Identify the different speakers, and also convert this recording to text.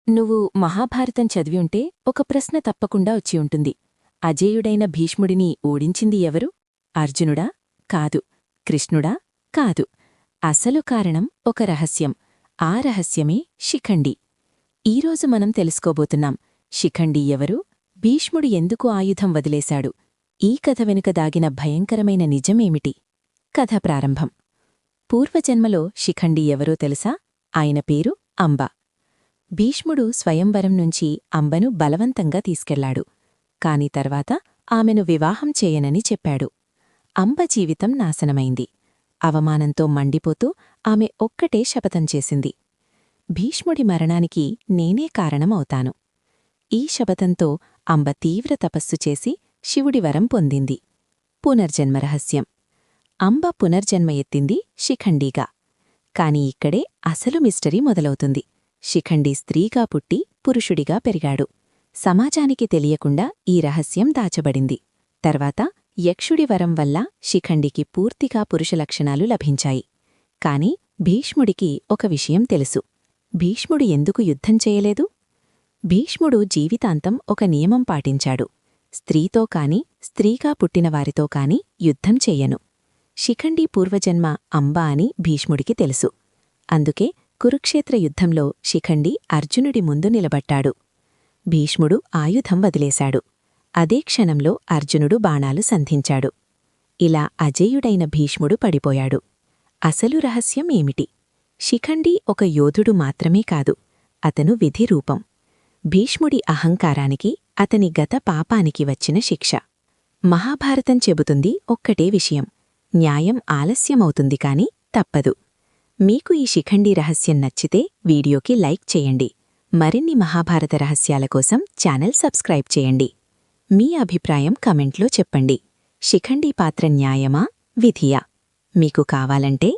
Speaker 1: నువ్వు మహాభారతం చదివి ఉంటే ఒక ప్రశ్న తప్పకుండా వచ్చి ఉంటుంది. అజేయుడైన భీష్ముడిని ఓడించింది ఎవరు? అర్జునుడా? కాదు. కృష్ణుడా? కాదు. అసలు కారణం ఒక రహస్యం. ఆ రహస్యమే శిఖండి. ఈరోజు మనం తెలుసుకోబోతున్నాం. శిఖండి ఎవరు? భీష్ముడు ఎందుకు ఆయుధం వదిలేశాడు? ఈ కథ వెనుక దాగిన భయంకరమైన నిజమేమిటి? కథ ప్రారంభం. పూర్వజన్మలో శిఖండి ఎవరో తెలుసా? ఆయన పేరు అంబ. భీష్ముడు స్వయంవరం నుంచి అంబను బలవంతంగా తీసుకెళ్లాడు. కాని తర్వాత ఆమెను వివాహం చేయనని చెప్పాడు. అంబ జీవితం నాశనమైంది. అవమానంతో మండిపోతూ ఆమె ఒక్కటే శపథం చేసింది. భీష్ముడి మరణానికి నేనే కారణమవుతాను. ఈ శపథంతో అంబ తీవ్ర తపస్సు చేసి శివుడి వరం పొందింది. పునర్జన్మ రహస్యం. అంబ పునర్జన్మ ఎత్తింది శిఖండీగా. కాని ఇక్కడే అసలు మిస్టరీ మొదలవుతుంది. శిఖండి స్త్రీగా పుట్టి పురుషుడిగా పెరిగాడు. సమాజానికి తెలియకుండా ఈ రహస్యం దాచబడింది. తర్వాత యక్షుడి వరం వల్ల శిఖండికి పూర్తిగా పురుష లక్షణాలు లభించాయి. కాని భీష్ముడికి ఒక విషయం తెలుసు. భీష్ముడు ఎందుకు యుద్ధం చేయలేదు? భీష్ముడు జీవితాంతం ఒక నియమం పాటించాడు. స్త్రీతో కాని స్త్రీగా పుట్టినవారితో కాని యుద్ధం చెయ్యను. శిఖండి పూర్వజన్మ అంబ అని భీష్ముడికి తెలుసు. అందుకే కురుక్షేత్ర యుద్ధంలో శిఖండి అర్జునుడి ముందు నిలబట్టాడు. భీష్ముడు ఆయుధం వదిలేశాడు. అదే క్షణంలో అర్జునుడు బాణాలు సంధించాడు. ఇలా అజేయుడైన భీష్ముడు పడిపోయాడు. అసలు రహస్యం ఏమిటి? శిఖండి ఒక యోధుడు మాత్రమే కాదు, అతను విధిరూపం. భీష్ముడి అహంకారానికి, అతని గత పాపానికి వచ్చిన శిక్ష. మహాభారతం చెబుతుంది ఒక్కటే విషయం: న్యాయం ఆలస్యమవుతుంది కాని తప్పదు. మీకు ఈ శిఖండి రహస్యం నచ్చితే వీడియోకి లైక్ చేయండి. మరిన్ని మహాభారత రహస్యాల కోసం ఛానల్ సబ్స్క్రైబ్ చేయండి. మీ అభిప్రాయం కమెంట్లో చెప్పండి. శిఖండి పాత్ర న్యాయమా, విధియా? మీకు కావాలంటే